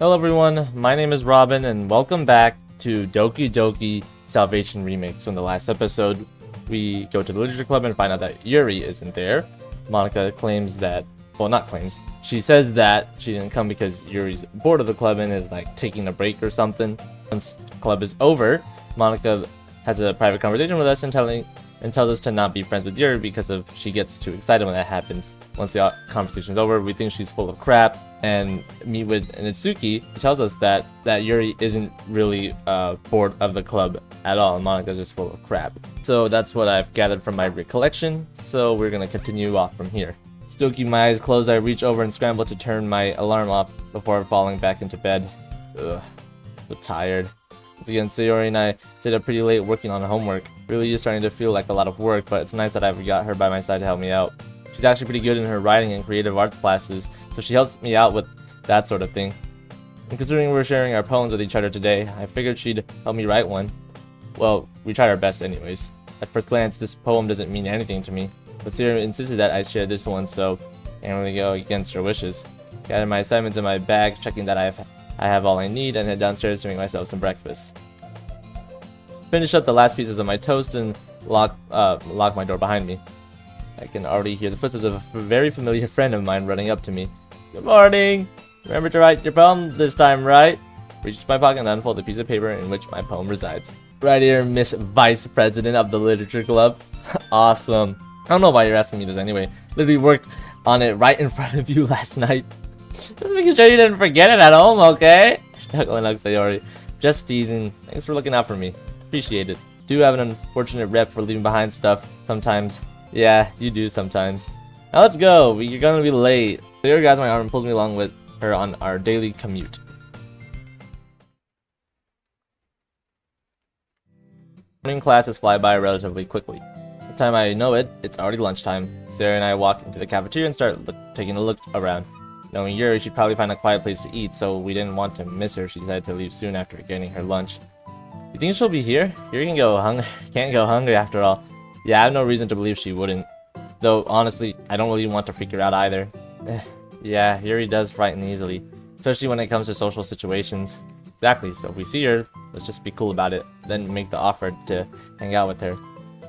Hello everyone, my name is Robin and welcome back to Doki Doki Salvation Remake. So in the last episode, we go to the literature club and find out that Yuri isn't there. Monica claims that, well, not claims, she says that she didn't come because Yuri's bored of the club and is like taking a break or something. Once the club is over, Monica has a private conversation with us and tells us to not be friends with Yuri because she gets too excited when that happens. Once the conversation is over, we think she's full of crap and meet with Nitsuki, who tells us that Yuri isn't really bored of the club at all, and Monica's just full of crap. So that's what I've gathered from my recollection, so we're gonna continue off from here. Still keeping my eyes closed, I reach over and scramble to turn my alarm off before falling back into bed. Ugh, so tired. Once again, Sayori and I stayed up pretty late working on homework. Really is starting to feel like a lot of work, but it's nice that I've got her by my side to help me out. She's actually pretty good in her writing and creative arts classes, so she helps me out with that sort of thing. And considering we're sharing our poems with each other today, I figured she'd help me write one. Well, we tried our best anyways. At first glance, this poem doesn't mean anything to me, but Sayori insisted that I share this one, so I can't really go against her wishes. Gathered my assignments in my bag, checking that I have all I need, and head downstairs to make myself some breakfast. Finish up the last pieces of my toast and lock my door behind me. I can already hear the footsteps of a very familiar friend of mine running up to me. Good morning! Remember to write your poem this time, right? Reach into my pocket and unfold the piece of paper in which my poem resides. Right here, Miss Vice President of the Literature Club. Awesome. I don't know why you're asking me this anyway. Literally worked on it right in front of you last night. Just making sure you didn't forget it at home, okay? Chuckling like Sayori. Just teasing. Thanks for looking out for me. Appreciate it. Do have an unfortunate rep for leaving behind stuff sometimes. Yeah, you do sometimes. Now let's go. You're gonna be late. Sayori grabs my arm and pulls me along with her on our daily commute. Morning classes fly by relatively quickly. By the time I know it, it's already lunchtime. Sarah and I walk into the cafeteria and start taking a look around. Knowing Yuri, she'd probably find a quiet place to eat, so we didn't want to miss her. She decided to leave soon after getting her lunch. You think she'll be here? Yuri can't go hungry after all. Yeah, I have no reason to believe she wouldn't. Though, honestly, I don't really want to freak her out either. Yeah, Yuri does frighten easily. Especially when it comes to social situations. Exactly, so if we see her, let's just be cool about it. Then make the offer to hang out with her.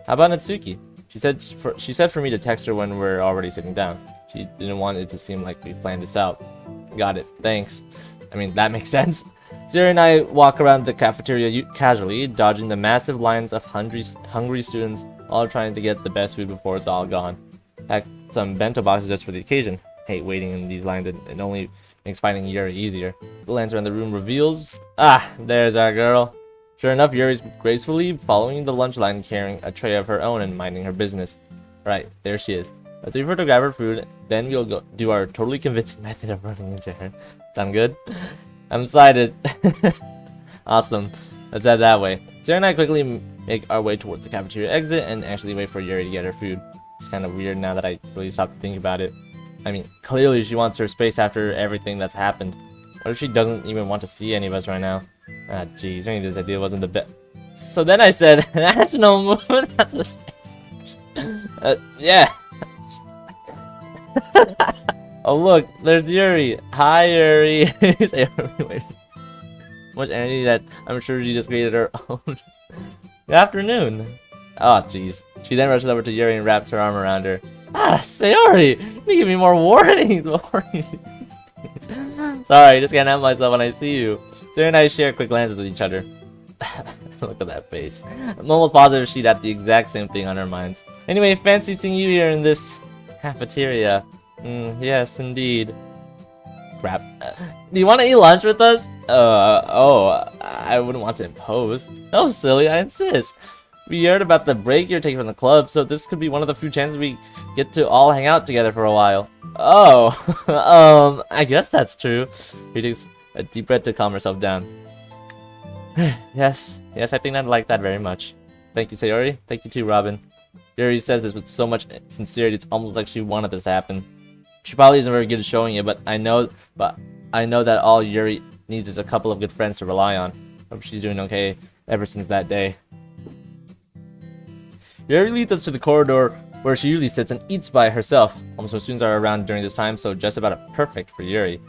How about Natsuki? She said for me to text her when we're already sitting down. She didn't want it to seem like we planned this out. Got it, thanks. I mean, that makes sense. Zero and I walk around the cafeteria casually, dodging the massive lines of hungry students, all trying to get the best food before it's all gone. Packed some bento boxes just for the occasion. Hate waiting in these lines, it only makes finding Yuri easier. The glance around the room reveals... Ah, there's our girl. Sure enough, Yuri's gracefully following the lunch line, carrying a tray of her own and minding her business. Right, there she is. Let's leave her to grab her food, then we'll go do our totally convincing method of running into her. Sound good? I'm excited. Awesome. Let's head that way. Sarah and I quickly make our way towards the cafeteria exit and actually wait for Yuri to get her food. It's kind of weird now that I really stopped to think about it. I mean, clearly she wants her space after everything that's happened. What if she doesn't even want to see any of us right now? Ah, jeez, maybe this idea wasn't the best. So then I said, that's no movement, that's a space. Yeah. Oh look, there's Yuri. Hi Yuri. Much energy that I'm sure she just created her own. Good afternoon. Oh jeez. She then rushes over to Yuri and wraps her arm around her. Ah, Sayori! You need to give me more warnings. Sorry, I just can't help myself when I see you. Sayori and I share quick glances with each other. Look at that face. I'm almost positive she'd have the exact same thing on her minds. Anyway, fancy seeing you here in this cafeteria. Yes, indeed. Crap. Do you want to eat lunch with us? I wouldn't want to impose. No, silly, I insist. We heard about the break you're taking from the club, so this could be one of the few chances we get to all hang out together for a while. Oh, I guess that's true. She takes a deep breath to calm herself down. Yes, I think I'd like that very much. Thank you, Sayori. Thank you too, Robin. Yuri says this with so much sincerity, it's almost like she wanted this to happen. She probably isn't very good at showing it, but I know that all Yuri needs is a couple of good friends to rely on. Hope she's doing okay ever since that day. Yuri leads us to the corridor where she usually sits and eats by herself. Almost no students are around during this time, so just about perfect for Yuri.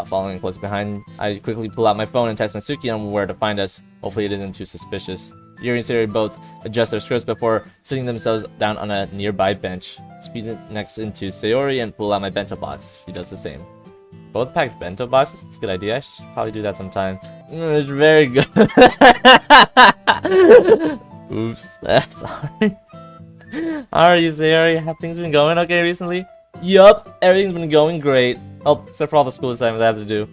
Following close behind, I quickly pull out my phone and text Natsuki on where to find us. Hopefully it isn't too suspicious. Yuri and Sayori both adjust their skirts before sitting themselves down on a nearby bench. Squeeze it next into Sayori and pull out my bento box. She does the same. Both packed bento boxes? That's a good idea. I should probably do that sometime. It's very good. Oops. Sorry. How are you, Sayori? Have things been going okay recently? Yup, everything's been going great. Oh, except for all the school assignments I have to do.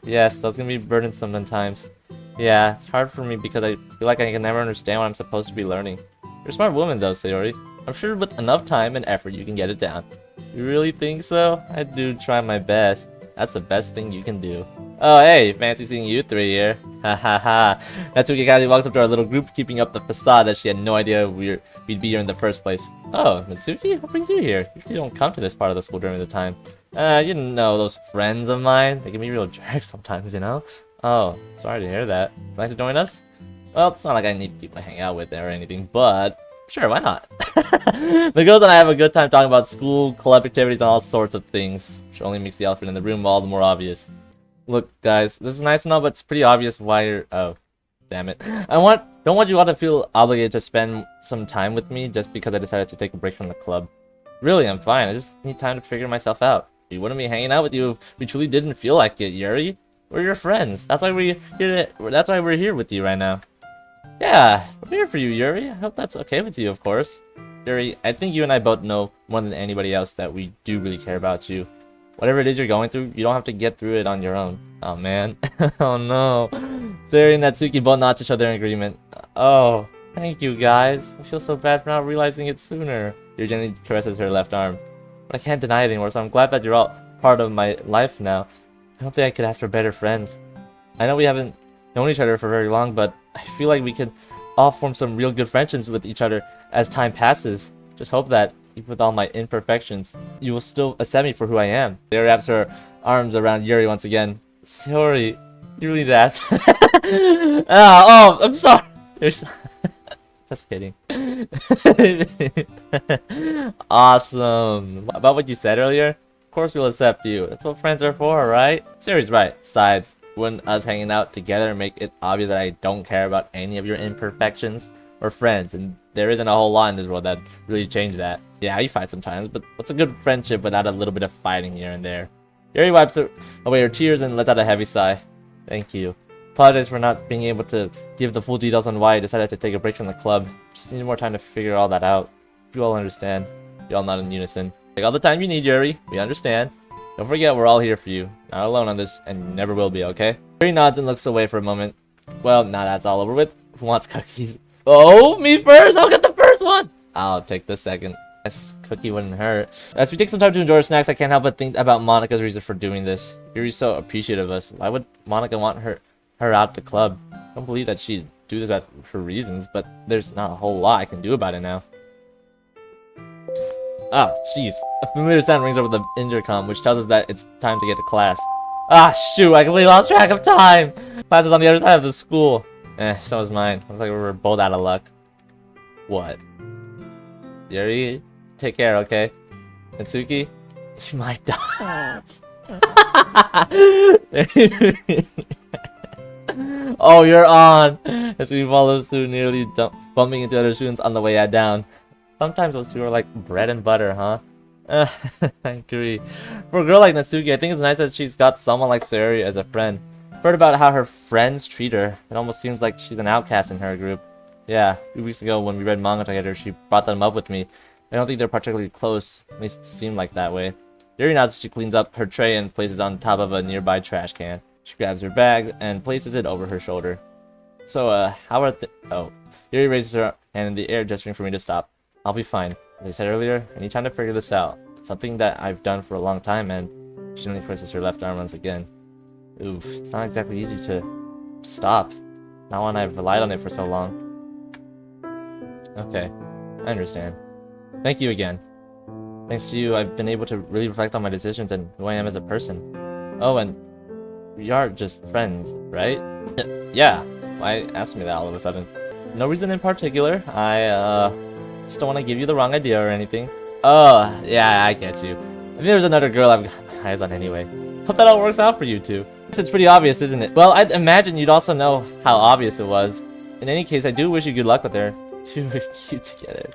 Yes, that's gonna be burdensome sometimes. Yeah, it's hard for me because I feel like I can never understand what I'm supposed to be learning. You're a smart woman though, Sayori. I'm sure with enough time and effort you can get it down. You really think so? I do try my best. That's the best thing you can do. Oh hey, fancy seeing you three here. Ha ha ha. Natsuki casually walks up to our little group, keeping up the facade that she had no idea we'd be here in the first place. Oh, Natsuki? What brings you here? You usually don't come to this part of the school during the time. You know, those friends of mine, they can be real jerks sometimes, you know? Oh, sorry to hear that. Would you like to join us? Well, it's not like I need people to hang out with or anything, but sure, why not? The girls and I have a good time talking about school, club activities, and all sorts of things, which only makes the elephant in the room all the more obvious. Look, guys, this is nice and all, but it's pretty obvious why you're... Oh, damn it. Don't want you all to feel obligated to spend some time with me just because I decided to take a break from the club. Really, I'm fine. I just need time to figure myself out. We wouldn't be hanging out with you if we truly didn't feel like it, Yuri. We're your friends. That's why we're here with you right now. Yeah, we're here for you, Yuri. I hope that's okay with you, of course. Yuri, I think you and I both know more than anybody else that we do really care about you. Whatever it is you're going through, you don't have to get through it on your own. Oh, man. Oh, no. Sayori and Natsuki both nod to each other in agreement. Oh, thank you, guys. I feel so bad for not realizing it sooner. Yuri gently caresses her left arm. But I can't deny it anymore, so I'm glad that you're all part of my life now. I don't think I could ask for better friends. I know we haven't known each other for very long, but I feel like we could all form some real good friendships with each other as time passes. Just hope that, even with all my imperfections, you will still accept me for who I am. Sayori wraps her arms around Yuri once again. Sorry, you really need to ask. Oh, I'm sorry. Just kidding. Awesome. About what you said earlier? Of course we'll accept you. That's what friends are for, right? Sayori's right. Besides, wouldn't us hanging out together make it obvious that I don't care about any of your imperfections? We're friends, and there isn't a whole lot in this world that really change that. Yeah, you fight sometimes, but what's a good friendship without a little bit of fighting here and there? Yuri wipes away her tears and lets out a heavy sigh. Thank you. Apologize for not being able to give the full details on why I decided to take a break from the club. Just needed more time to figure all that out. You all understand. You all nod in unison. Take all the time you need, Yuri. We understand. Don't forget, we're all here for you. Not alone on this, and you never will be, okay? Yuri nods and looks away for a moment. Well, now that's all over with. Who wants cookies? Oh, me first! I'll get the first one! I'll take the second. Yes, cookie wouldn't hurt. As we take some time to enjoy our snacks, I can't help but think about Monika's reason for doing this. Yuri's so appreciative of us. Why would Monika want her out the club? I don't believe that she'd do this for reasons, but there's not a whole lot I can do about it now. Ah, jeez. A familiar sound rings over the intercom, which tells us that it's time to get to class. Ah, shoot, I completely lost track of time! Class is on the other side of the school. So is mine. Looks like we're both out of luck. What? Yuri, take care, okay? Natsuki, you might die. Oh, you're on! As we follow suit, nearly bumping into other students on the way down. Sometimes those two are like bread and butter, huh? I agree. For a girl like Natsuki, I think it's nice that she's got someone like Sayori as a friend. I've heard about how her friends treat her. It almost seems like she's an outcast in her group. Yeah, a few weeks ago when we read manga together, she brought them up with me. I don't think they're particularly close. At least it seemed like that way. Yuri nods as she cleans up her tray and places it on top of a nearby trash can. She grabs her bag and places it over her shoulder. So, how are Oh. Yuri raises her hand in the air, gesturing for me to stop. I'll be fine. As I said earlier, I need time to figure this out. It's something that I've done for a long time, and she gently presses her left arm once again. Oof, it's not exactly easy to stop. Not when I've relied on it for so long. Okay, I understand. Thank you again. Thanks to you, I've been able to really reflect on my decisions and who I am as a person. Oh, and we are just friends, right? Yeah, why ask me that all of a sudden? No reason in particular. I just don't want to give you the wrong idea or anything. Oh, yeah, I get you. I think there's another girl I've got my eyes on anyway. Hope that all works out for you two. It's pretty obvious, isn't it? Well, I'd imagine you'd also know how obvious it was. In any case, I do wish you good luck with her. Too cute together.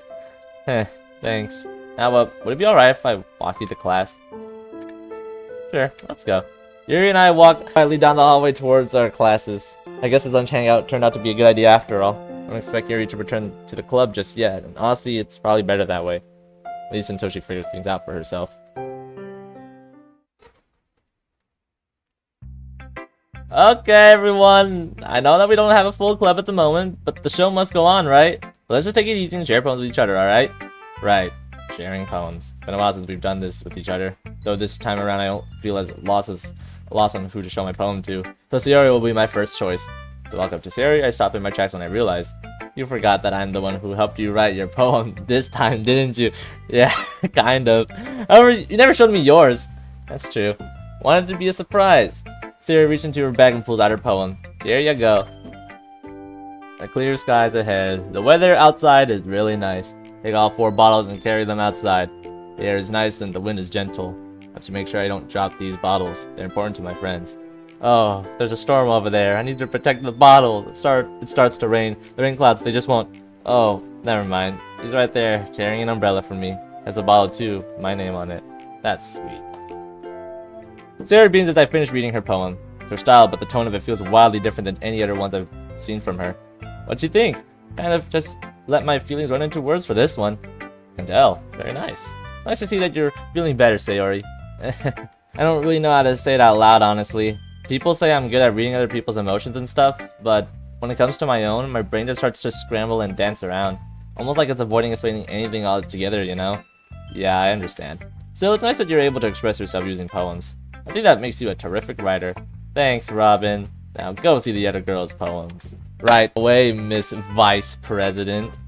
Heh, thanks. Now, would it be alright if I walk you to class? Sure, let's go. Yuri and I walk quietly down the hallway towards our classes. I guess his lunch hangout turned out to be a good idea after all. I don't expect Yuri to return to the club just yet, and honestly, it's probably better that way. At least until she figures things out for herself. Okay, everyone. I know that we don't have a full club at the moment, but the show must go on, right? So let's just take it easy and share poems with each other, alright? Right. Sharing poems. It's been a while since we've done this with each other. Though this time around I don't feel as lost on who to show my poem to. So Sayori will be my first choice. To walk up to Sayori, I stop in my tracks when I realize you forgot that I'm the one who helped you write your poem this time, didn't you? Yeah, kind of. However, you never showed me yours. That's true. Wanted to be a surprise. Sayori reaches into her bag and pulls out her poem. Here you go. The clear skies ahead. The weather outside is really nice. Take all 4 bottles and carry them outside. The air is nice and the wind is gentle. I have to make sure I don't drop these bottles. They're important to my friends. Oh, there's a storm over there. I need to protect the bottle. It starts to rain. The rain clouds, they just won't. Oh, never mind. He's right there, carrying an umbrella for me. Has a bottle too, my name on it. That's sweet. Sayori beams as I finish reading her poem. It's her style, but the tone of it feels wildly different than any other ones I've seen from her. What'd you think? Kind of just let my feelings run into words for this one. Can tell. Very nice. Nice to see that you're feeling better, Sayori. I don't really know how to say it out loud, honestly. People say I'm good at reading other people's emotions and stuff, but when it comes to my own, my brain just starts to scramble and dance around. Almost like it's avoiding explaining anything altogether, you know? Yeah, I understand. Still, it's nice that you're able to express yourself using poems. I think that makes you a terrific writer. Thanks, Robin. Now go see the other girls' poems. Right away, Miss Vice President.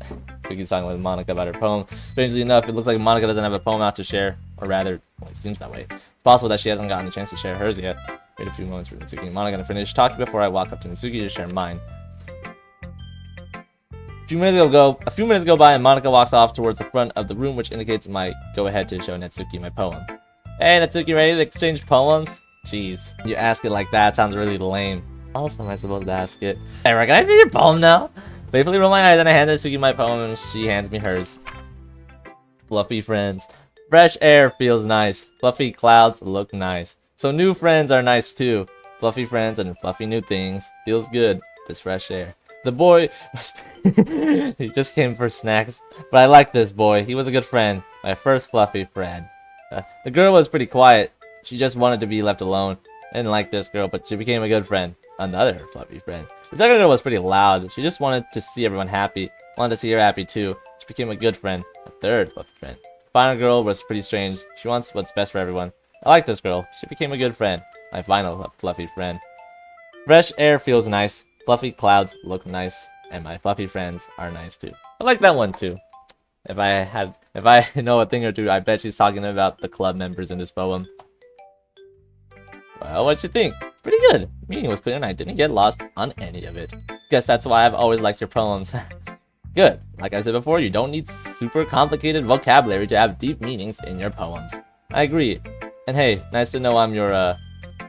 Suki's talking with Monika about her poem. Strangely enough, it looks like Monika doesn't have a poem out to share. Or rather, well, it seems that way. It's possible that she hasn't gotten a chance to share hers yet. Wait a few moments for Natsuki and Monika to finish talking before I walk up to Natsuki to share mine. A few minutes go by and Monika walks off towards the front of the room, which indicates my go ahead to show Natsuki my poem. Hey, Natsuki, ready to exchange poems? Jeez, you ask it like that, sounds really lame. How else am I supposed to ask it? Hey, can I see your poem now? Playfully roll my eyes and I hand Natsuki my poem and she hands me hers. Fluffy friends. Fresh air feels nice. Fluffy clouds look nice. So new friends are nice too. Fluffy friends and fluffy new things. Feels good, this fresh air. The boy was he just came for snacks. But I like this boy. He was a good friend. My first fluffy friend. The girl was pretty quiet. She just wanted to be left alone. I didn't like this girl, but she became a good friend. Another fluffy friend. The second girl was pretty loud. She just wanted to see everyone happy. Wanted to see her happy too. She became a good friend. A third fluffy friend. The final girl was pretty strange. She wants what's best for everyone. I like this girl. She became a good friend. My final fluffy friend. Fresh air feels nice. Fluffy clouds look nice. And my fluffy friends are nice too. I like that one too. If I know a thing or two, I bet she's talking about the club members in this poem. Well, what'd you think? Pretty good. Meaning was clear and I didn't get lost on any of it. Guess that's why I've always liked your poems. Good. Like I said before, you don't need super complicated vocabulary to have deep meanings in your poems. I agree. And hey, nice to know I'm your,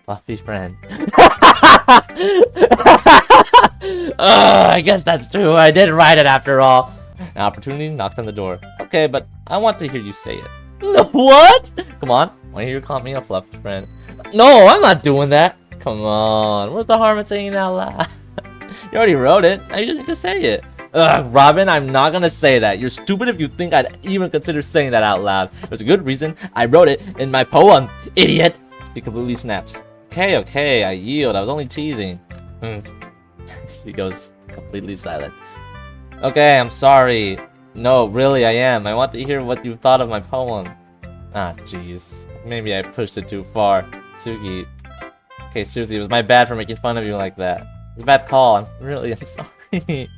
fluffy friend. I guess that's true. I did write it after all. An opportunity knocks on the door. Okay, but I want to hear you say it. What? Come on. I want to hear you call me a fluffy friend. No, I'm not doing that. Come on. What's the harm in saying it out loud? You already wrote it. Now you just need to say it. Ugh, Robin, I'm not gonna say that. You're stupid if you think I'd even consider saying that out loud. There's a good reason I wrote it in my poem, idiot. He completely snaps. Okay, I yield. I was only teasing. He goes completely silent. Okay, I'm sorry. No, really, I am. I want to hear what you thought of my poem. Ah, jeez. Maybe I pushed it too far. Sugi. Okay, seriously, it was my bad for making fun of you like that. It was a bad call. I'm sorry.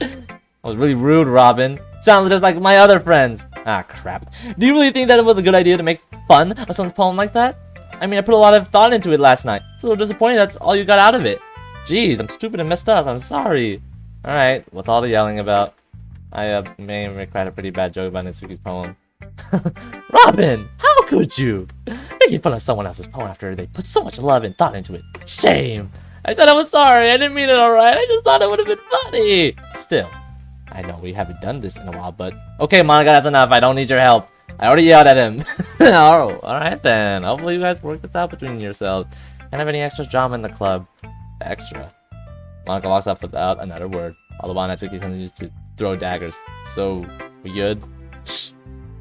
I was really rude, Robin. Sounds just like my other friends. Ah, crap. Do you really think that it was a good idea to make fun of someone's poem like that? I mean, I put a lot of thought into it last night. It's a little disappointing that's all you got out of it. Jeez, I'm stupid and messed up. I'm sorry. Alright, what's all the yelling about? I may have cracked a pretty bad joke about Natsuki's poem. Robin! How could you? Making fun of someone else's poem after they put so much love and thought into it. Shame. I said I was sorry. I didn't mean it alright. I just thought it would have been funny. Still, I know we haven't done this in a while, but... Okay, Monika, that's enough. I don't need your help. I already yelled at him. Oh, alright then. Hopefully you guys work this out between yourselves. Can't have any extra drama in the club. Extra. Monika walks off without another word, while the Natsuki continues to throw daggers. So, we good?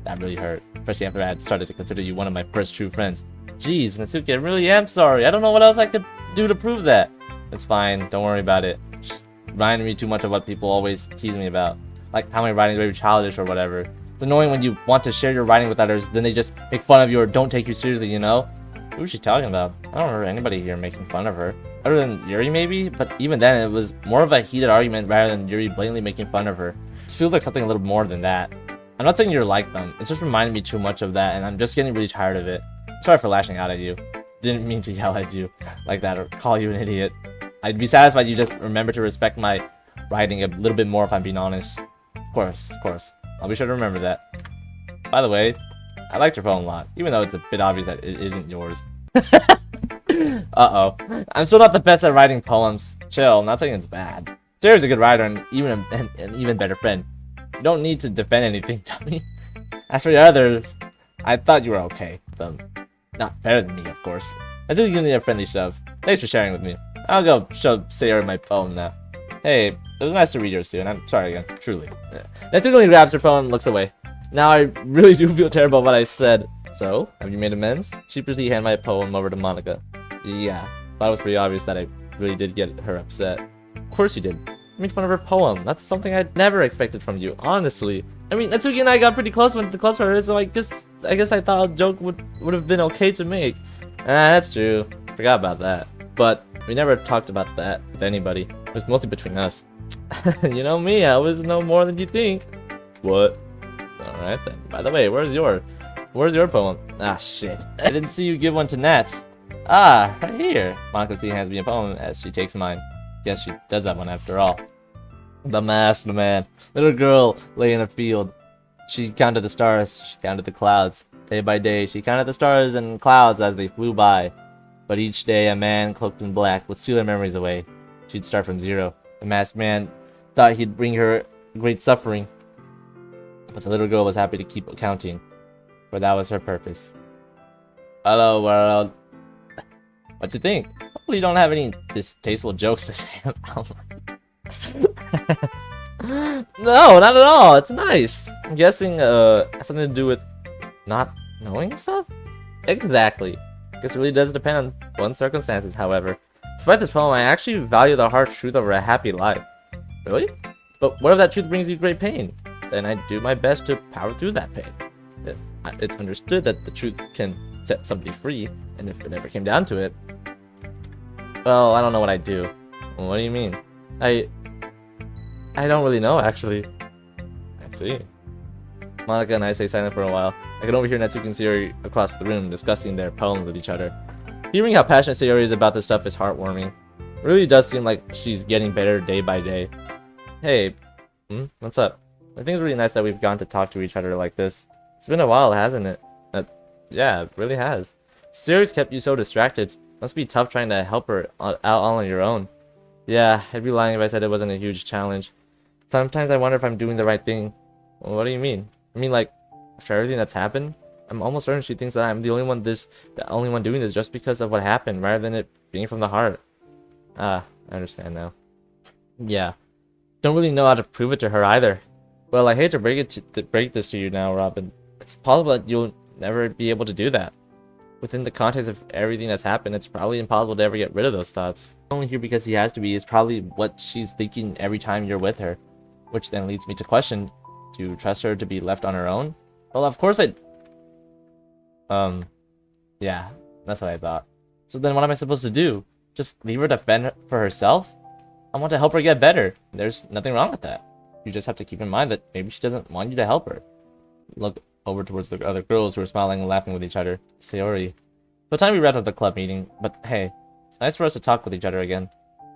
That really hurt. Especially after I had started to consider you one of my first true friends. Jeez, Natsuki, I really am sorry. I don't know what else I could do to prove that. It's fine. Don't worry about it. Just reminded me too much of what people always tease me about. Like how my writing is very childish or whatever. It's annoying when you want to share your writing with others, then they just make fun of you or don't take you seriously, you know? Who is she talking about? I don't remember anybody here making fun of her. Other than Yuri maybe? But even then, it was more of a heated argument rather than Yuri blatantly making fun of her. It feels like something a little more than that. I'm not saying you're like them, it's just reminding me too much of that and I'm just getting really tired of it. Sorry for lashing out at you. Didn't mean to yell at you like that or call you an idiot. I'd be satisfied you just remember to respect my writing a little bit more if I'm being honest. Of course. I'll be sure to remember that. By the way, I liked your poem a lot, even though it's a bit obvious that it isn't yours. Uh-oh. I'm still not the best at writing poems. Chill, I'm not saying it's bad. Sarah's a good writer and even an even better friend. You don't need to defend anything, dummy. As for the others, I thought you were okay. Not better than me, of course. I do give me a friendly shove. Thanks for sharing with me. I'll go show Sarah my poem now. Hey, it was nice to read yours too, and I'm sorry again, truly. Natsuki grabs her phone and looks away. Now I really do feel terrible about what I said. So, have you made amends? Sheepishly hand my poem over to Monika. Yeah, thought it was pretty obvious that I really did get her upset. Of course you did. You made fun of her poem. That's something I'd never expected from you, honestly. I mean, Natsuki and I got pretty close when the club started, so I guess I thought a joke would have been okay to make. That's true. Forgot about that. But we never talked about that with anybody. It was mostly between us. You know me, I always know more than you think. What? Alright then. By the way, where's your poem? Ah, shit. I didn't see you give one to Nats. Ah, right here. Monika hands me a poem as she takes mine. Guess she does that one after all. The masked man. Little girl lay in a field. She counted the stars. She counted the clouds. Day by day, she counted the stars and clouds as they flew by. But each day, a man cloaked in black would steal her memories away. She'd start from zero. The masked man thought he'd bring her great suffering. But the little girl was happy to keep counting, for that was her purpose. Hello, world. What you think? Hopefully you don't have any distasteful jokes to say about No, not at all. It's nice. I'm guessing has something to do with not knowing stuff? Exactly. Guess it really does depend on one's circumstances, however. Despite this poem, I actually value the harsh truth over a happy life. Really? But what if that truth brings you great pain? Then I do my best to power through that pain. It's understood that the truth can set somebody free, and if it ever came down to it... Well, I don't know what I'd do. What do you mean? I don't really know, actually. I see. Monika and I stay silent for a while. I can overhear Natsuki and Sayori across the room discussing their poems with each other. Hearing how passionate Sayori is about this stuff is heartwarming. It really does seem like she's getting better day by day. Hey, what's up? I think it's really nice that we've gone to talk to each other like this. It's been a while, hasn't it? Yeah, it really has. Sayori's kept you so distracted. Must be tough trying to help her out all on your own. Yeah, I'd be lying if I said it wasn't a huge challenge. Sometimes I wonder if I'm doing the right thing. Well, what do you mean? I mean, like, after everything that's happened, I'm almost certain she thinks that I'm the only one doing this just because of what happened, rather than it being from the heart. Ah, I understand now. Yeah. Don't really know how to prove it to her either. Well, I hate to break this to you now, Robin. It's possible that you'll never be able to do that. Within the context of everything that's happened, it's probably impossible to ever get rid of those thoughts. Only here because he has to be is probably what she's thinking every time you're with her. Which then leads me to question, do you trust her to be left on her own? Well, of course I... Yeah, that's what I thought. So then what am I supposed to do? Just leave her to fend for herself? I want to help her get better. There's nothing wrong with that. You just have to keep in mind that maybe she doesn't want you to help her. Look over towards the other girls who are smiling and laughing with each other. Sayori. By the time we wrapped up the club meeting, but hey, it's nice for us to talk with each other again.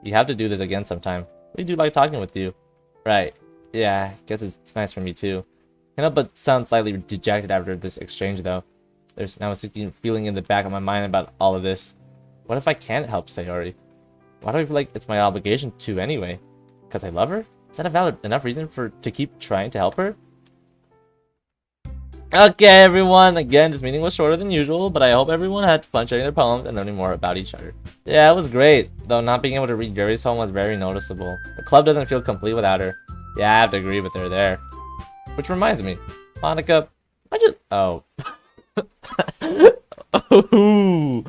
You have to do this again sometime. We do like talking with you. Right. Yeah, I guess it's nice for me too. Can't help but sound slightly dejected after this exchange though. There's now a sinking feeling in the back of my mind about all of this. What if I can't help Sayori? Why do I feel like it's my obligation to anyway? Because I love her? Is that a valid enough reason to keep trying to help her? Okay, everyone. Again, this meeting was shorter than usual, but I hope everyone had fun sharing their poems and learning more about each other. Yeah, it was great, though not being able to read Yuri's poem was very noticeable. The club doesn't feel complete without her. Yeah, I have to agree with her there. Which reminds me, Monica, I just... Oh. Ooh,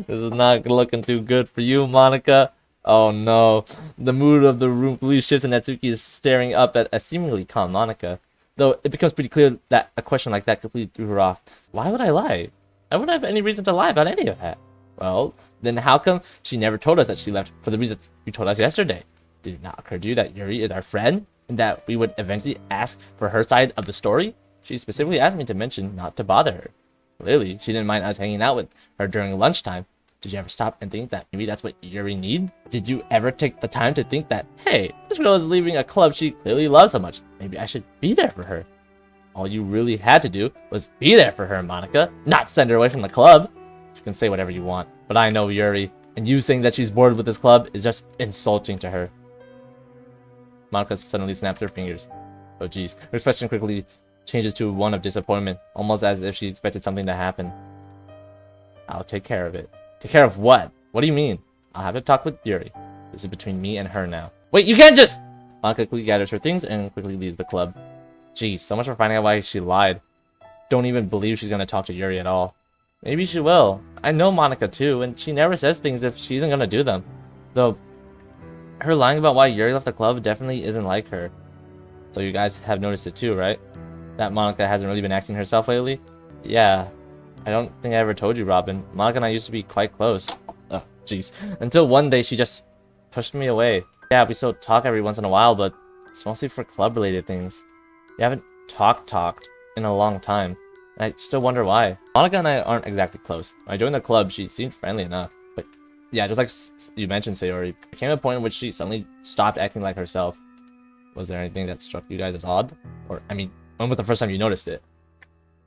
this is not looking too good for you, Monica. Oh no. The mood of the room completely shifts and Natsuki is staring up at a seemingly calm Monica. Though it becomes pretty clear that a question like that completely threw her off. Why would I lie? I wouldn't have any reason to lie about any of that. Well, then how come she never told us that she left for the reasons you told us yesterday? Did it not occur to you that Yuri is our friend? And that we would eventually ask for her side of the story? She specifically asked me to mention not to bother her. Clearly, she didn't mind us hanging out with her during lunchtime. Did you ever stop and think that maybe that's what Yuri needs? Did you ever take the time to think that, hey, this girl is leaving a club she clearly loves so much. Maybe I should be there for her. All you really had to do was be there for her, Monica, not send her away from the club. You can say whatever you want, but I know Yuri, and you saying that she's bored with this club is just insulting to her. Monica suddenly snapped her fingers. Oh geez, her expression quickly changes to one of disappointment, almost as if she expected something to happen. I'll take care of it. Take care of what? What do you mean? I'll have to talk with Yuri. This is between me and her now. Wait, you can't just... Monica quickly gathers her things and quickly leaves the club. Geez, so much for finding out why she lied. Don't even believe she's gonna talk to Yuri at all. Maybe she will. I know Monica too, and she never says things if she isn't gonna do them. Though, her lying about why Yuri left the club definitely isn't like her. So you guys have noticed it too, right? That Monica hasn't really been acting herself lately? Yeah. I don't think I ever told you, Robin. Monica and I used to be quite close. Oh, jeez. Until one day she just pushed me away. Yeah, we still talk every once in a while, but it's mostly for club-related things. We haven't talked in a long time. I still wonder why. Monica and I aren't exactly close. When I joined the club, she seemed friendly enough. But yeah, just like you mentioned, Sayori, there came a point in which she suddenly stopped acting like herself. Was there anything that struck you guys as odd? Or, I mean, when was the first time you noticed it?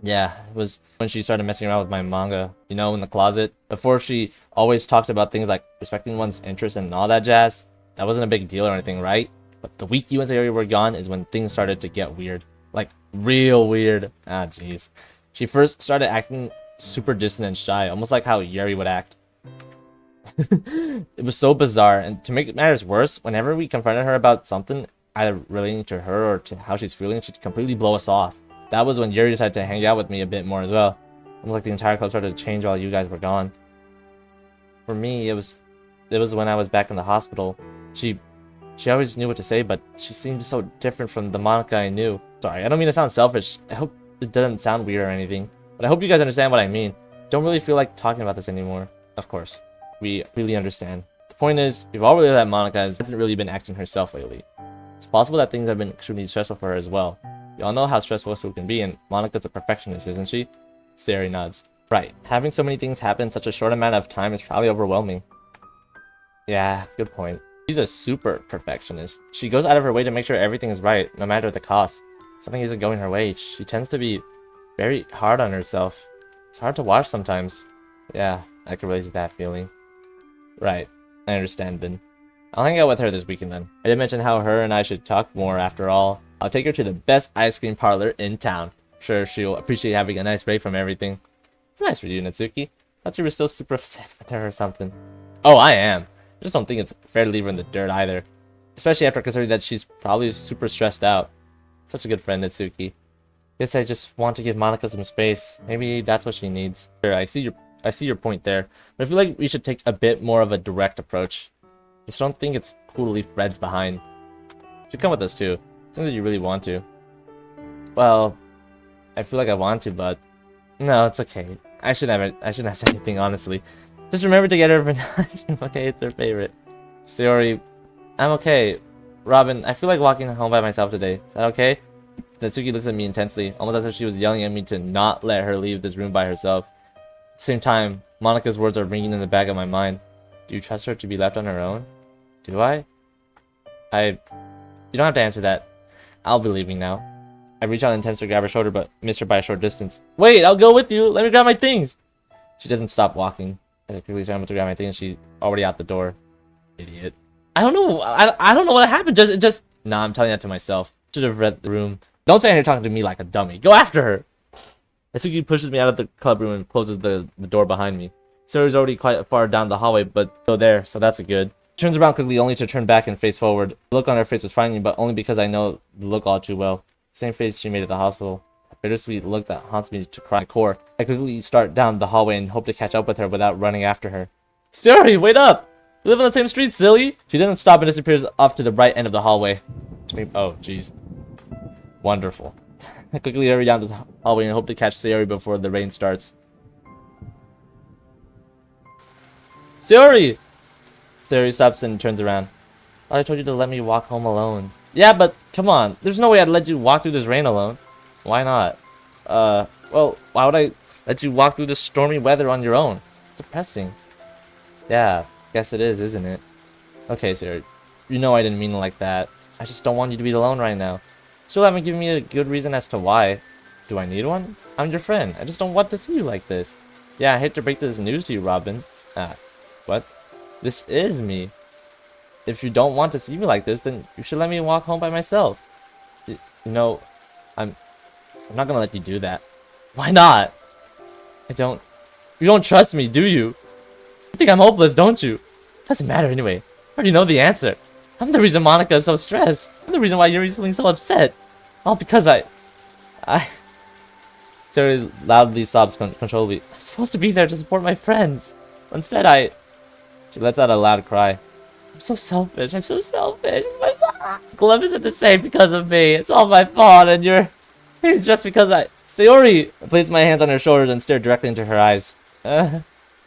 Yeah, it was when she started messing around with my manga, you know, in the closet. Before, she always talked about things like respecting one's interests and all that jazz. That wasn't a big deal or anything, right? But the week you and Sayori were gone is when things started to get weird. Like, real weird. Ah, jeez. She first started acting super distant and shy, almost like how Yuri would act. It was so bizarre, and to make matters worse, whenever we confronted her about something, either relating to her or to how she's feeling, she'd completely blow us off. That was when Yuri decided to hang out with me a bit more as well. Almost like the entire club started to change while you guys were gone. For me, it was when I was back in the hospital. She always knew what to say, but she seemed so different from the Monica I knew. Sorry, I don't mean to sound selfish. I hope it doesn't sound weird or anything. But I hope you guys understand what I mean. Don't really feel like talking about this anymore. Of course, we really understand. The point is, we've all realized that Monica hasn't really been acting herself lately. It's possible that things have been extremely stressful for her as well. We all know how stressful school can be, and Monica's a perfectionist, isn't she? Sayori nods. Right. Having so many things happen in such a short amount of time is probably overwhelming. Yeah, good point. She's a super perfectionist. She goes out of her way to make sure everything is right, no matter the cost. If something isn't going her way, she tends to be very hard on herself. It's hard to watch sometimes. Yeah, I can relate to that feeling. Right. I understand, Ben. I'll hang out with her this weekend then. I did mention how her and I should talk more after all. I'll take her to the best ice cream parlor in town. Sure, she'll appreciate having a nice break from everything. It's nice for you, Natsuki. Thought you were still super upset with her or something. Oh, I am. I just don't think it's fair to leave her in the dirt either. Especially after considering that she's probably super stressed out. Such a good friend, Natsuki. Guess I just want to give Monica some space. Maybe that's what she needs. Sure, I see your point there. But I feel like we should take a bit more of a direct approach. I just don't think it's cool to leave friends behind. You should come with us too. Seems that you really want to. Well, I feel like I want to, but no, it's okay. I shouldn't have said anything, honestly. Just remember to get her an ice cream, okay? It's her favorite. Sayori, I'm okay. Robin, I feel like walking home by myself today. Is that okay? Natsuki looks at me intensely, almost as if she was yelling at me to not let her leave this room by herself. At the same time, Monica's words are ringing in the back of my mind. Do you trust her to be left on her own? Do I? You don't have to answer that. I'll be leaving now. I reach out and attempts to grab her shoulder, but miss her by a short distance. Wait, I'll go with you. Let me grab my things. She doesn't stop walking. As I quickly scramble to grab my things, she's already out the door. Idiot. I don't know. I don't know what happened. Nah, I'm telling that to myself. Should have read the room. Don't stand here talking to me like a dummy. Go after her. Asuki pushes me out of the club room and closes the door behind me. Sarah's already quite far down the hallway, but still there, so that's a good. Turns around quickly, only to turn back and face forward. The look on her face was frightening, but only because I know the look all too well. Same face she made at the hospital. A bittersweet look that haunts me to cry core. I quickly start down the hallway and hope to catch up with her without running after her. Siri, wait up! We live on the same street, silly! She doesn't stop and disappears off to the right end of the hallway. Oh, jeez. Wonderful. I quickly hurry down the hallway and hope to catch Sayori before the rain starts. Sayori! Sayori stops and turns around. I told you to let me walk home alone. Yeah, but come on. There's no way I'd let you walk through this rain alone. Why not? Well, why would I let you walk through this stormy weather on your own? It's depressing. Yeah, guess it is, isn't it? Okay, Sayori. You know I didn't mean it like that. I just don't want you to be alone right now. Still haven't given me a good reason as to why. Do I need one? I'm your friend. I just don't want to see you like this. Yeah, I hate to break this news to you, Robin. What? This is me. If you don't want to see me like this, then you should let me walk home by myself. You know, I'm not gonna let you do that. Why not? You don't trust me, do you? You think I'm hopeless, don't you? Doesn't matter anyway. I already know the answer. I'm the reason Monica is so stressed. I'm the reason why Yuri's feeling so upset. All because Sarah loudly sobs uncontrollably. I'm supposed to be there to support my friends. Instead, She lets out a loud cry. I'm so selfish. I'm so selfish. Glove isn't the same because of me. It's all my fault, and you're just because Sayori! I place my hands on her shoulders and stare directly into her eyes.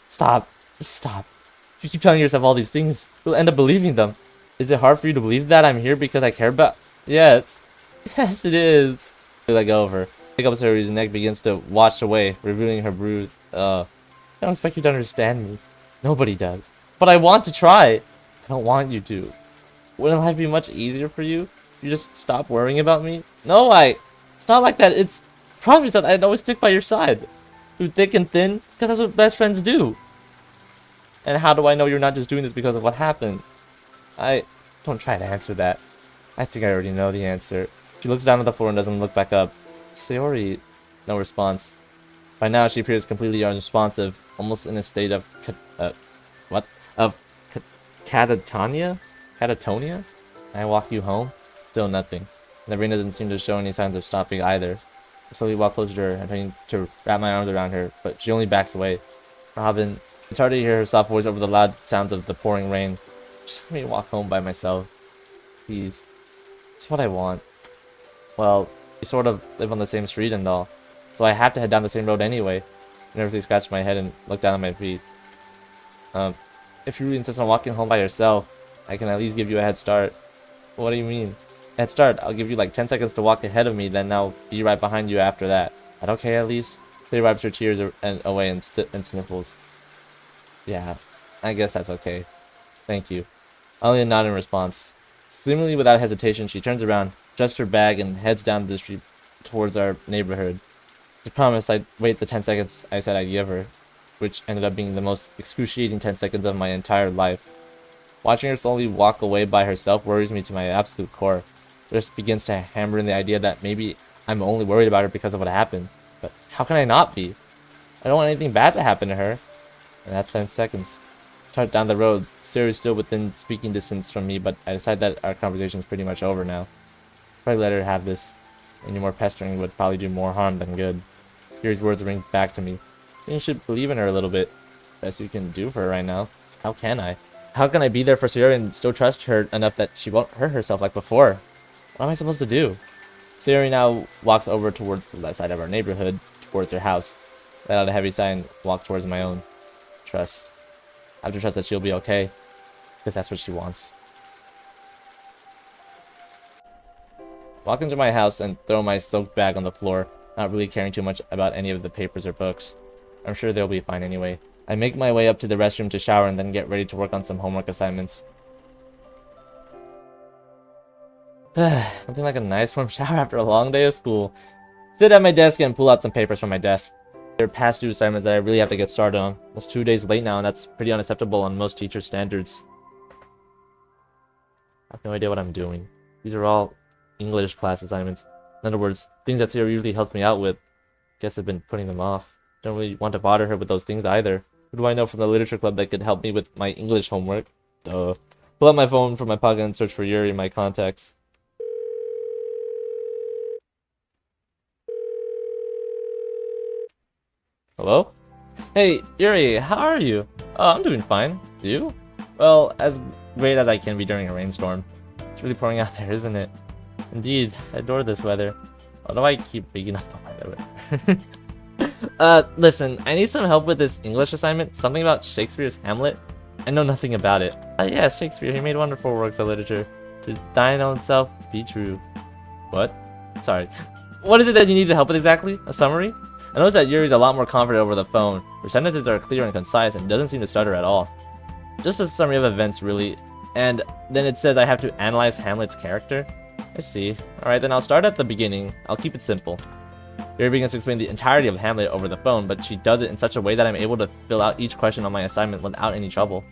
Stop. Just stop. You keep telling yourself all these things. You'll end up believing them. Is it hard for you to believe that I'm here because I care about... Yes. Yes, it is. I let go of her. Pick up Sayori's neck begins to wash away, revealing her bruise. I don't expect you to understand me. Nobody does. But I want to try. I don't want you to. Wouldn't life be much easier for you? You just stop worrying about me? No, it's not like that. It's promise that I'd always stick by your side. Through thick and thin, because that's what best friends do. And how do I know you're not just doing this because of what happened? Don't try to answer that. I think I already know the answer. She looks down at the floor and doesn't look back up. Sayori, no response. By now, she appears completely unresponsive, almost in a state of catatonia? Catatonia? I walk you home? Still nothing. The rain doesn't seem to show any signs of stopping either. I slowly walk closer to her, and trying to wrap my arms around her, but she only backs away. Robin, it's hard to hear her soft voice over the loud sounds of the pouring rain. Just let me walk home by myself. Please. It's what I want. Well, we sort of live on the same street and all, so I have to head down the same road anyway. I nervously scratch my head and look down at my feet. If you really insist on walking home by yourself, I can at least give you a head start. What do you mean? Head start? I'll give you like 10 seconds to walk ahead of me, then I'll be right behind you after that. That okay at least? They wipes her tears away and sniffles. Yeah, I guess that's okay. Thank you. I only nod in response. Seemingly without hesitation, she turns around, adjusts her bag, and heads down the street towards our neighborhood. As I promised, I'd wait the 10 seconds I said I'd give her, which ended up being the most excruciating 10 seconds of my entire life. Watching her slowly walk away by herself worries me to my absolute core. It just begins to hammer in the idea that maybe I'm only worried about her because of what happened. But how can I not be? I don't want anything bad to happen to her. And that's 10 seconds. Start down the road. Sarah's still within speaking distance from me, but I decide that our conversation is pretty much over now. Probably let her have this. Any more pestering would probably do more harm than good. Yuri's words ring back to me. You should believe in her a little bit. Best you can do for her right now. How can I? How can I be there for Sayori and still trust her enough that she won't hurt herself like before? What am I supposed to do? Sayori now walks over towards the left side of our neighborhood, towards her house. Let out a heavy sigh and walk towards my own. Trust. I have to trust that she'll be okay, because that's what she wants. Walk into my house and throw my soaked bag on the floor, not really caring too much about any of the papers or books. I'm sure they'll be fine anyway. I make my way up to the restroom to shower and then get ready to work on some homework assignments. Nothing like a nice warm shower after a long day of school. Sit at my desk and pull out some papers from my desk. They're past due assignments that I really have to get started on. Almost 2 days late now, and that's pretty unacceptable on most teacher standards. I have no idea what I'm doing. These are all English class assignments. In other words, things that Sarah usually helps me out with. Guess I've been putting them off. Don't really want to bother her with those things either. Who do I know from the literature club that could help me with my English homework? Duh. Pull out my phone from my pocket and search for Yuri in my contacts. Hello? Hey, Yuri, how are you? Oh, I'm doing fine. You? Well, as great as I can be during a rainstorm. It's really pouring out there, isn't it? Indeed, I adore this weather. Although I keep bigging up the weather. Listen, I need some help with this English assignment. Something about Shakespeare's Hamlet. I know nothing about it. Yes, Shakespeare, he made wonderful works of literature. To thine own self be true. What? Sorry. What is it that you need help with exactly? A summary? I noticed that Yuri's a lot more confident over the phone. Her sentences are clear and concise and doesn't seem to stutter at all. Just a summary of events, really. And then it says I have to analyze Hamlet's character. I see. Alright, then I'll start at the beginning. I'll keep it simple. Yuri begins to explain the entirety of Hamlet over the phone, but she does it in such a way that I'm able to fill out each question on my assignment without any trouble.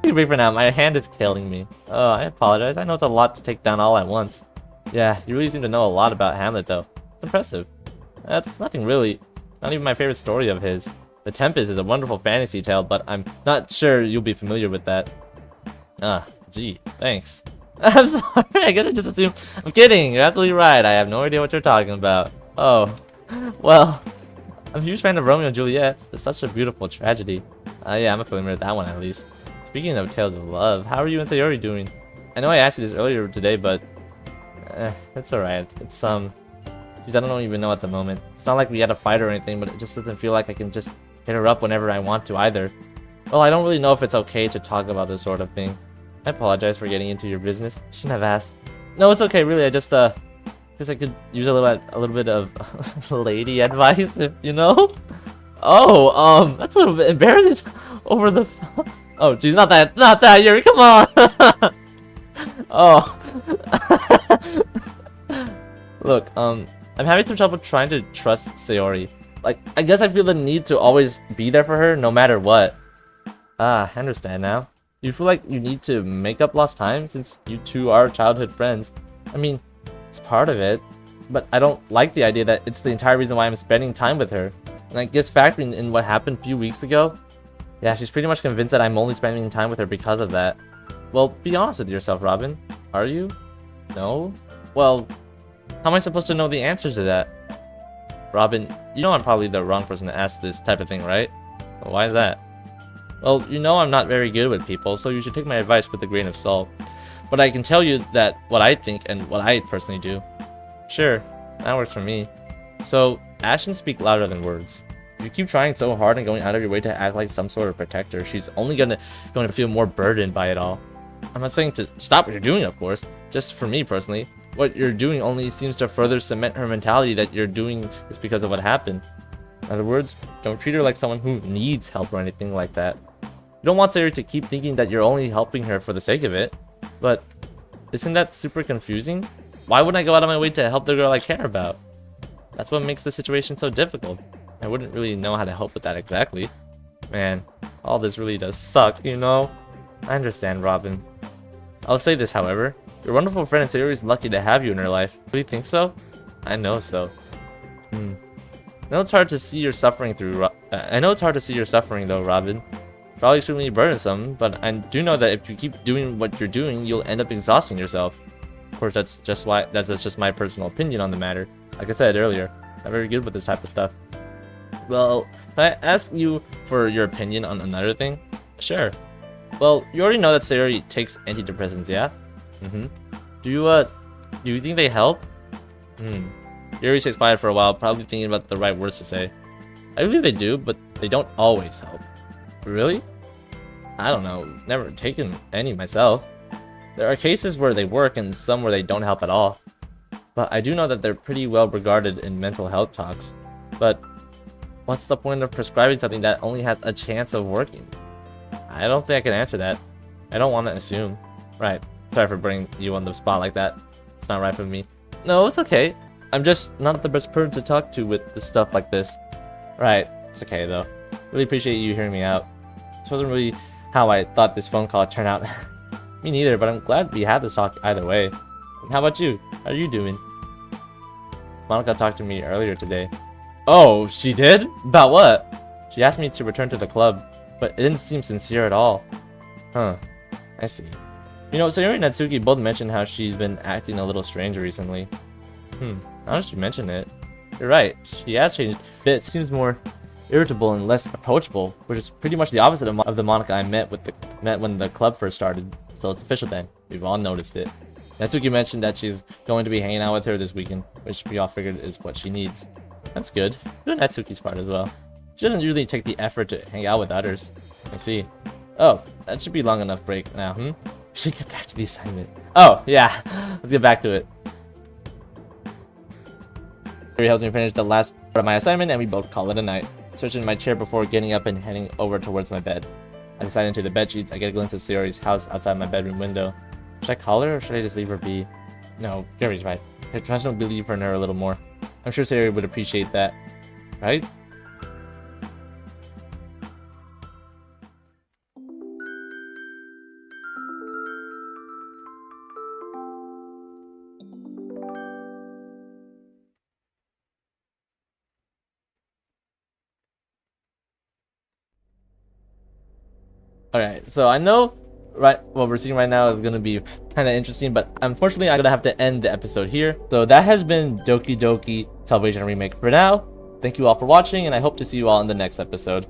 Wait for now, my hand is killing me. Oh, I apologize. I know it's a lot to take down all at once. Yeah, you really seem to know a lot about Hamlet, though. It's impressive. That's nothing really. Not even my favorite story of his. The Tempest is a wonderful fantasy tale, but I'm not sure you'll be familiar with that. Ah, gee, thanks. I'm sorry, I guess I just assumed. I'm kidding, you're absolutely right. I have no idea what you're talking about. Oh, well, I'm a huge fan of Romeo and Juliet. It's such a beautiful tragedy. Yeah, I'm familiar with that one at least. Speaking of tales of love, how are you and Sayori doing? I know I asked you this earlier today, but it's alright. It's geez, I don't even know at the moment. It's not like we had a fight or anything, but it just doesn't feel like I can just hit her up whenever I want to either. Well, I don't really know if it's okay to talk about this sort of thing. I apologize for getting into your business. I shouldn't have asked. No, it's okay, really. I just guess I could use a little bit of lady advice, if you know. Oh, that's a little bit embarrassing over the phone. Oh, geez, not that, Yuri, come on. Oh. Look, I'm having some trouble trying to trust Sayori. Like, I guess I feel the need to always be there for her, no matter what. Ah, I understand now. You feel like you need to make up lost time since you two are childhood friends. I mean, it's part of it, but I don't like the idea that it's the entire reason why I'm spending time with her. And I guess factoring in what happened a few weeks ago, yeah, she's pretty much convinced that I'm only spending time with her because of that. Well, be honest with yourself, Robin. Are you? No? Well, how am I supposed to know the answers to that? Robin, you know I'm probably the wrong person to ask this type of thing, right? Well, why is that? Well, you know I'm not very good with people, so you should take my advice with a grain of salt. But I can tell you that what I think and what I personally do. Sure, that works for me. So, actions speak louder than words. If you keep trying so hard and going out of your way to act like some sort of protector, she's only going to feel more burdened by it all. I'm not saying to stop what you're doing, of course. Just for me personally, what you're doing only seems to further cement her mentality that you're doing this because of what happened. In other words, don't treat her like someone who needs help or anything like that. You don't want Sayori to keep thinking that you're only helping her for the sake of it. But isn't that super confusing? Why wouldn't I go out of my way to help the girl I care about? That's what makes the situation so difficult. I wouldn't really know how to help with that exactly. Man, all this really does suck, you know? I understand, Robin. I'll say this, however. Your wonderful friend and Sayori's lucky to have you in her life. Do you think so? I know so. I know it's hard to see your suffering though, Robin. Probably extremely burdensome, but I do know that if you keep doing what you're doing, you'll end up exhausting yourself. Of course, that's just my personal opinion on the matter. Like I said earlier, I'm very good with this type of stuff. Well, can I ask you for your opinion on another thing? Sure. Well, you already know that Sayori takes antidepressants, yeah? Do you think they help? Yuri stays quiet for a while, probably thinking about the right words to say. I believe they do, but they don't always help. Really? I don't know. Never taken any myself. There are cases where they work and some where they don't help at all. But I do know that they're pretty well regarded in mental health talks. But what's the point of prescribing something that only has a chance of working? I don't think I can answer that. I don't want to assume. Right. Sorry for bringing you on the spot like that. It's not right for me. No, it's okay. I'm just not the best person to talk to with the stuff like this. Right. It's okay, though. Really appreciate you hearing me out. This wasn't really how I thought this phone call turned out. Me neither, but I'm glad we had this talk either way. And how about you? How are you doing? Monica talked to me earlier today. Oh, she did? About what? She asked me to return to the club, but it didn't seem sincere at all. Huh. I see. You know, Sayori and Natsuki both mentioned how she's been acting a little strange recently. Now that you mention it, you're right. She has changed a bit. Seems more irritable and less approachable, which is pretty much the opposite of the Monica I met when the club first started. So it's official then. We've all noticed it. Natsuki mentioned that she's going to be hanging out with her this weekend, which we all figured is what she needs. That's good. Good on Natsuki's part as well. She doesn't really take the effort to hang out with others. I see. Oh, that should be long enough break now, We should get back to the assignment. Oh, yeah. Let's get back to it. He helped me finish the last part of my assignment, and we both call it a night. Searching my chair before getting up and heading over towards my bed. I decide into the bedsheets. I get a glimpse of Sayori's house outside my bedroom window. Should I call her or should I just leave her be? No, Gary's right. I trust to believe in her a little more. I'm sure Sayori would appreciate that. Right? Alright, so I know what we're seeing right now is going to be kind of interesting, but unfortunately I'm going to have to end the episode here. So that has been Doki Doki Salvation Remake for now. Thank you all for watching, and I hope to see you all in the next episode.